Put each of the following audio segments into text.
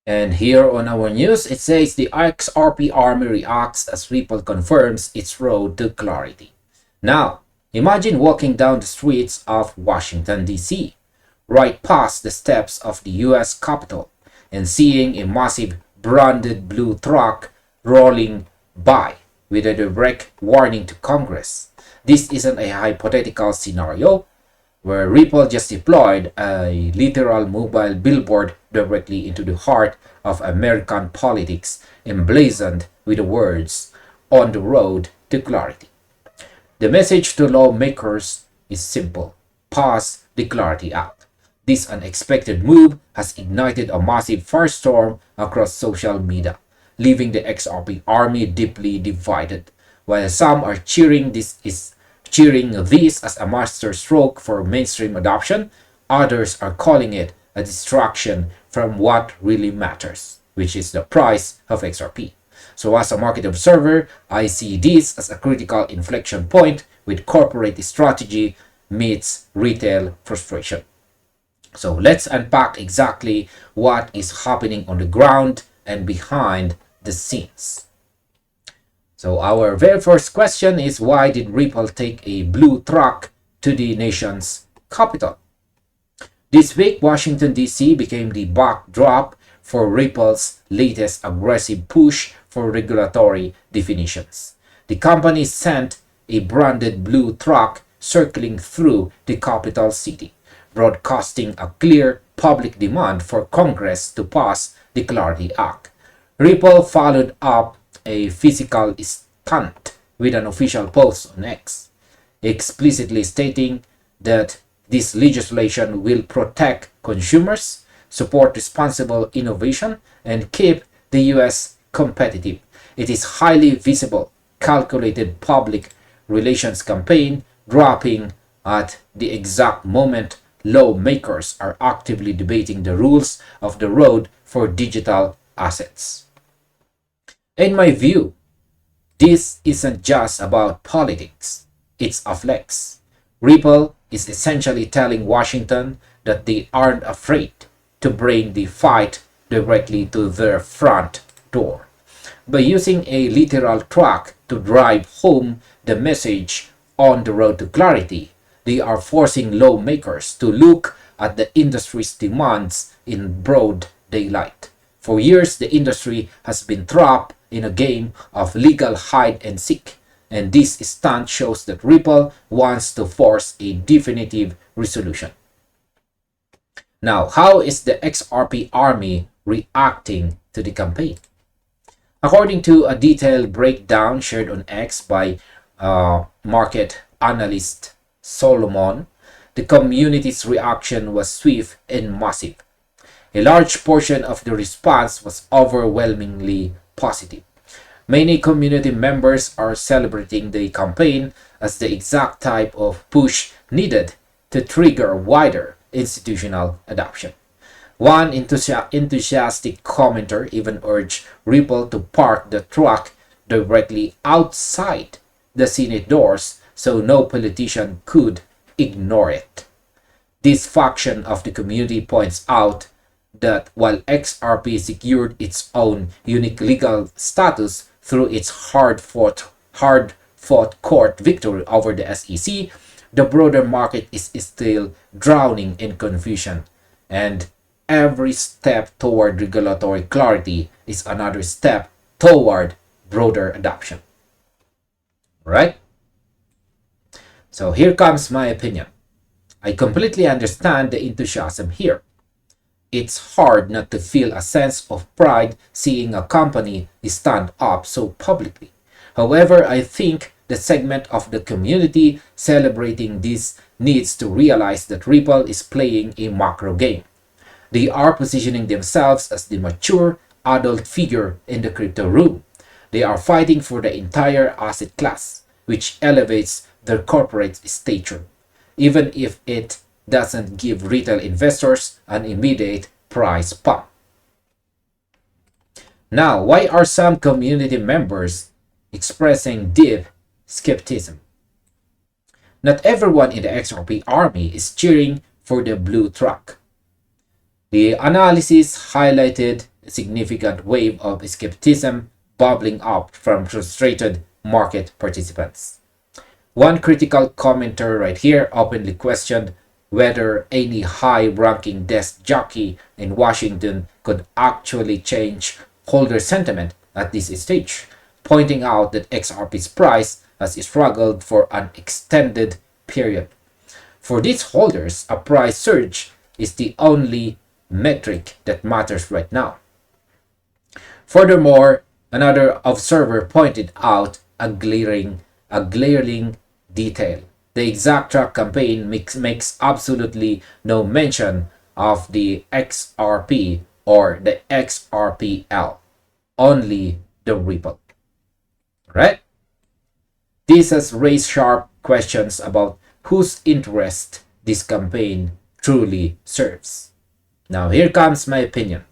And here on our news, it says the XRP Army reacts as Ripple confirms its road to clarity. Now, imagine walking down the streets of Washington, D.C., right past the steps of the U.S. Capitol, and seeing a massive branded blue truck rolling by with a direct warning to Congress. This isn't a hypothetical scenario where Ripple just deployed a literal mobile billboard directly into the heart of American politics, emblazoned with the words, "On the road to clarity." The message to lawmakers is simple: pass the Clarity Act. This unexpected move has ignited a massive firestorm across social media, leaving the XRP army deeply divided. While some are cheering this as a masterstroke for mainstream adoption, others are calling it a distraction from what really matters, which is the price of XRP. So as a market observer, I see this as a critical inflection point with corporate strategy meets retail frustration. So let's unpack exactly what is happening on the ground and behind the scenes. So our very first question is, why did Ripple take a blue truck to the nation's capital? This week, Washington, D.C. became the backdrop for Ripple's latest aggressive push for regulatory definitions. The company sent a branded blue truck circling through the capital city, broadcasting a clear public demand for Congress to pass the Clarity Act. Ripple followed up a physical stunt with an official post on X, explicitly stating that this legislation will protect consumers, support responsible innovation, and keep the US competitive. It is highly visible, calculated public relations campaign dropping at the exact moment lawmakers are actively debating the rules of the road for digital assets. In my view, this isn't just about politics, it's a flex. Ripple is essentially telling Washington that they aren't afraid to bring the fight directly to their front door. By using a literal truck to drive home the message on the road to clarity, they are forcing lawmakers to look at the industry's demands in broad daylight. For years, the industry has been trapped in a game of legal hide and seek, and this stunt shows that Ripple wants to force a definitive resolution. Now, how is the XRP Army reacting to the campaign? According to a detailed breakdown shared on X by market analyst Solomon, the community's reaction was swift and massive. A large portion of the response was overwhelmingly positive. Many community members are celebrating the campaign as the exact type of push needed to trigger wider institutional adoption. One enthusiastic commenter even urged Ripple to park the truck directly outside the Senate doors so no politician could ignore it. This faction of the community points out that while XRP secured its own unique legal status through its hard-fought court victory over the SEC, the broader market is still drowning in confusion, and every step toward regulatory clarity is another step toward broader adoption. Right? So here comes my opinion. I completely understand the enthusiasm here. It's hard not to feel a sense of pride seeing a company stand up so publicly. However, I think the segment of the community celebrating this needs to realize that Ripple is playing a macro game. They are positioning themselves as the mature adult figure in the crypto room. They are fighting for the entire asset class, which elevates their corporate stature, even if it doesn't give retail investors an immediate price pump. Now, why are some community members expressing deep skepticism? Not everyone in the XRP Army is cheering for the blue truck. The analysis highlighted a significant wave of skepticism bubbling up from frustrated market participants. One critical commenter right here openly questioned whether any high-ranking desk jockey in Washington could actually change holder sentiment at this stage, pointing out that XRP's price has struggled for an extended period. For these holders, a price surge is the only metric that matters right now. Furthermore, another observer pointed out a glaring detail. The exact track campaign makes absolutely no mention of the XRP or the XRPL, only the Ripple. Right? This has raised sharp questions about whose interest this campaign truly serves. Now, here comes my opinion.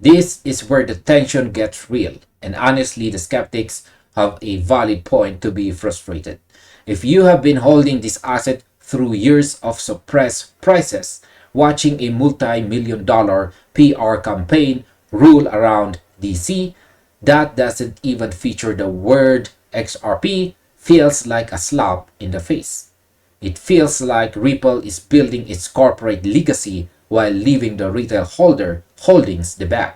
This is where the tension gets real, and honestly, the skeptics have a valid point to be frustrated. If you have been holding this asset through years of suppressed prices, watching a multi-million-dollar PR campaign rule around DC that doesn't even feature the word XRP feels like a slap in the face. It feels like Ripple is building its corporate legacy while leaving the retail holdings the bag.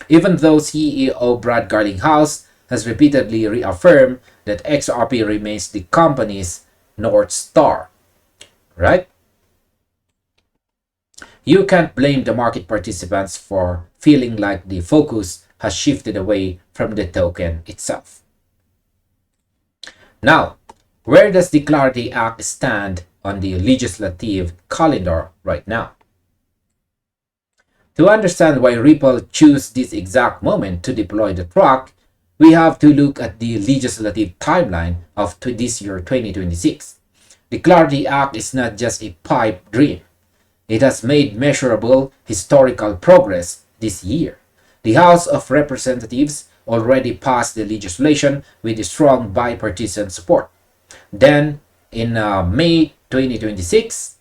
Even though CEO Brad Garlinghouse has repeatedly reaffirmed that XRP remains the company's North Star. Right? You can't blame the market participants for feeling like the focus has shifted away from the token itself. Now, where does the Clarity Act stand on the legislative calendar right now? To understand why Ripple chose this exact moment to deploy the track, we have to look at the legislative timeline of this year 2026. The Clarity Act is not just a pipe dream. It has made measurable historical progress this year. The House of Representatives already passed the legislation with strong bipartisan support. Then, in May 2026,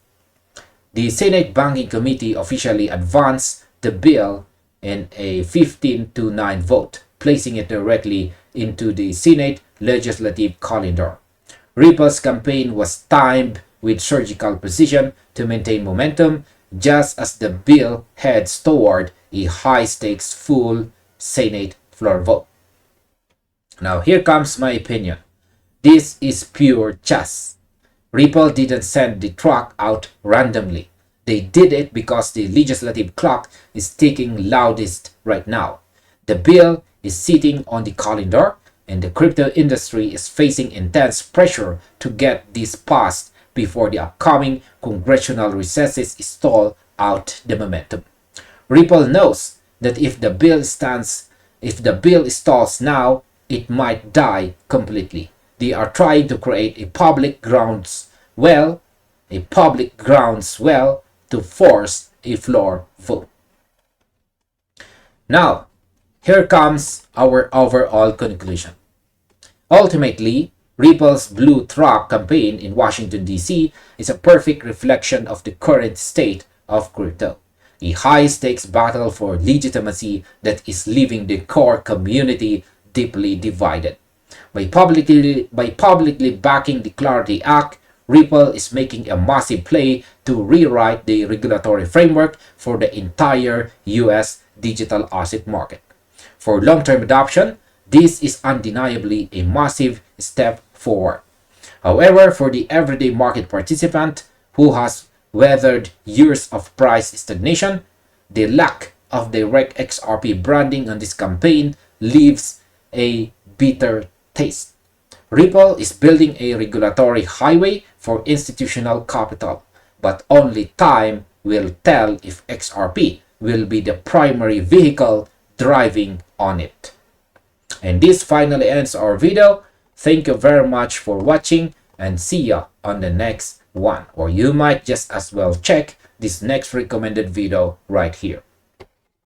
the Senate Banking Committee officially advanced the bill in a 15-9 vote, placing it directly into the Senate legislative calendar. Ripple's campaign was timed with surgical precision to maintain momentum, just as the bill heads toward a high-stakes full Senate floor vote. Now, here comes my opinion. This is pure chess. Ripple didn't send the track out randomly. They did it because the legislative clock is ticking loudest right now. The bill is sitting on the calendar, and the crypto industry is facing intense pressure to get this passed before the upcoming congressional recesses stall out the momentum. Ripple knows that if the bill stalls now, it might die completely. They are trying to create a public groundswell to force a floor vote. Now, here comes our overall conclusion. Ultimately, Ripple's Blue Truck campaign in Washington, D.C. is a perfect reflection of the current state of crypto. A high-stakes battle for legitimacy that is leaving the core community deeply divided. By publicly backing the Clarity Act, Ripple is making a massive play to rewrite the regulatory framework for the entire US digital asset market. For long-term adoption, this is undeniably a massive step forward. However, for the everyday market participant who has weathered years of price stagnation, the lack of direct XRP branding on this campaign leaves a bitter taste. Ripple is building a regulatory highway for institutional capital, but only time will tell if XRP will be the primary vehicle driving on it. And this finally ends our video. Thank you very much for watching, and see ya on the next one. Or you might just as well check this next recommended video right here.